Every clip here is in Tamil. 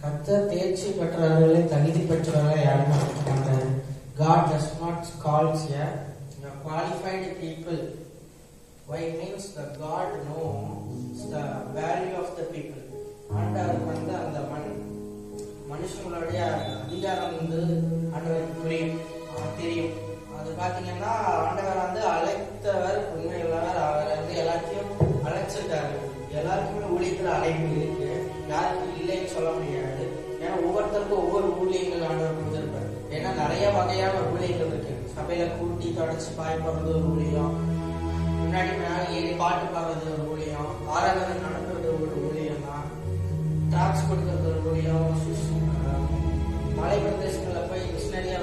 கர்த்தர் தேர்ச்சி பெற்றவர்களை தகுதி பெற்றவர்களை யாருமே அழைக்க மாட்டாரு. God does not call a qualified people. Why means the God knows the value of the people. ஆண்டவருக்கு அந்த மனுஷங்களுடைய அதிகாரம் ஆண்டவருக்கு தெரியும். அது பாத்தீங்கன்னா ஆண்டவர் அழைத்தவர் உண்மையுள்ளவர். அவர் எல்லாத்தையும் அழைச்சிருக்காரு. எல்லாருக்குமே ஊழியத்துல அழைப்பு இருக்கு, யாருக்கும் இல்லைன்னு சொல்ல முடியாது. ஏன்னா ஒவ்வொருத்தருக்கும் ஒவ்வொரு ஊழியங்கள் ஆண்டவர் கொடுத்திருப்பாரு. ஏன்னா நிறைய வகையான ஊழியங்கள் இருக்கு. சபையில கூட்டி தொடச்சு பாய் போடுறது ஒரு ஊழியம், முன்னாடி மேல ஏறி பாட்டு பாடுறது ஒரு ஊழியம், ஆராதனை நடத்துறது ஒரு ஊழியம் தான், டாக்ஸ் கொடுக்கறது ஒரு ஊழியம், மலை பிரதேசங்கள்ல போய் மிஷினரியா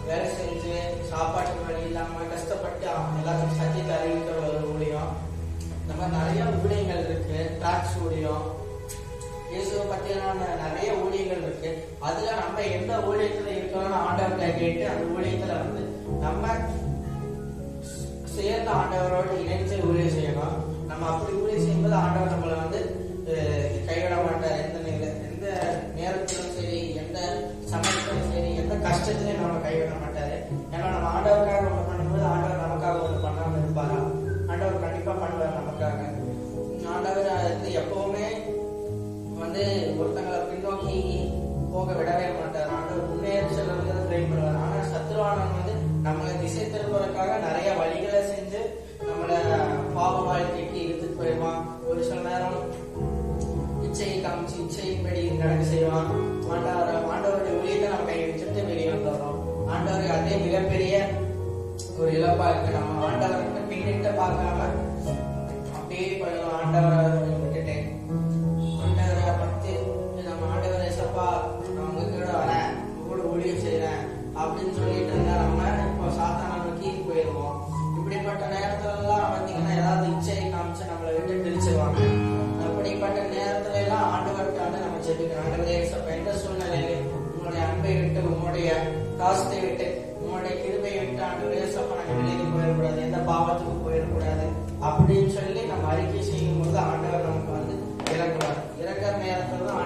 வேலை செஞ்சு சாப்பாட்டுக்கு வழி இல்லாம கஷ்டப்பட்டு எல்லாத்துக்கும் சத்தியத்தை அறிவிக்கிற ஒரு ஊழியம். இந்த மாதிரி நிறைய ஊழியங்கள் இருக்கு. டாக்ஸ் ஊழியம், இயேசுவை பத்தியான நிறைய ஊழியங்கள் இருக்கு. அதுல நம்ம எந்த ஊழியத்துல இருக்கோம்னு ஆண்டவர்கிட்ட கேட்டு அந்த ஊழியத்துல நம்ம சேர்ந்த ஆண்டவரோடு இணைந்து ஊழியம் செய்யணும். நம்ம அப்படி ஊழியம் செய்யும்போது ஆண்டவர் நம்மளை கைவிட மாட்டார். எந்த நேரத்திலும் சரி, எந்த சமயத்திலும் சரி, எந்த கஷ்டத்திலையும் நம்ம கைவிட மாட்டாரு. ஏன்னா நம்ம ஆண்டவருக்காக ஒண்ணு பண்ணும்போது ஆண்டவர் நமக்காக ஒண்ணு பண்ணாம இருப்பாரா? ஆண்டவர் கண்டிப்பா பண்ணுவார் நமக்காக. ஆண்டவர் எப்பவுமே ஒருத்தங்களை பின்னோக்கி போக விடவே மாட்டார். ஆண்டவர் முன்னேறி செல்வதற்கு ட்ரை பண்ணுவார். ஆனா சத்ருவானவன் நம்மளை திசை திருப்பதற்காக நிறைய வழிகளை செஞ்சு நம்மள பாவ வாழ்க்கைக்கு இழுத்துட்டு போயிடுவான். ஒரு சில நேரம் இச்சையை காமிச்சு இச்சையின்படி நடக்க செய்வான். ஆண்டவருடைய ஊழியத்தை நம்ம கை வச்சுட்டு வெளியே வந்துடுறோம். ஆண்டவர் அதே மிகப்பெரிய ஒரு இழப்பா இருக்கு. நம்ம ஆண்டவர்கிட்ட பின்னிட்ட பார்க்காம அப்படியே போயிடும். ஆண்டவரை விட்டுட்டு ஆண்டவரை பத்தி நம்ம ஆண்டவரை சப்பா நான் உங்க கூட வரேன், உங்க கூட ஊழியம் செய்யறேன் அப்படின்னு சொல்லிட்டு இருந்தா நம்ம இப்போ சாத்தான நோக்கி போயிடுவோம். இப்படிப்பட்ட நேரத்துல எல்லாம் பாத்தீங்கன்னா ஏதாவது இச்சையை காமிச்சு நம்மளை விட்டு பிரிச்சிருவாங்க. அப்படிப்பட்ட நேரத்துல எல்லாம் ஆண்டவர்கிட்ட நம்ம ஜெபிக்கிறோம். ஆண்டவரே சப்பா எந்த சூழ்நிலையிலும் உங்களுடைய அன்பை விட்டு, உங்களுடைய காசத்தை விட்டு, உங்களுடைய கிருபையை விட்டு ஆண்டவரே சப்பா நாங்க வெளியே போயிடக்கூடாது, எந்த பாவத்துக்கும் போயிடக்கூடாது அப்படின்னு சொல்லி நம்ம அறிக்கை செய்யும் போது ஆண்டவர் நமக்கு இறக்குவார். இறக்குற நேரத்துல தான்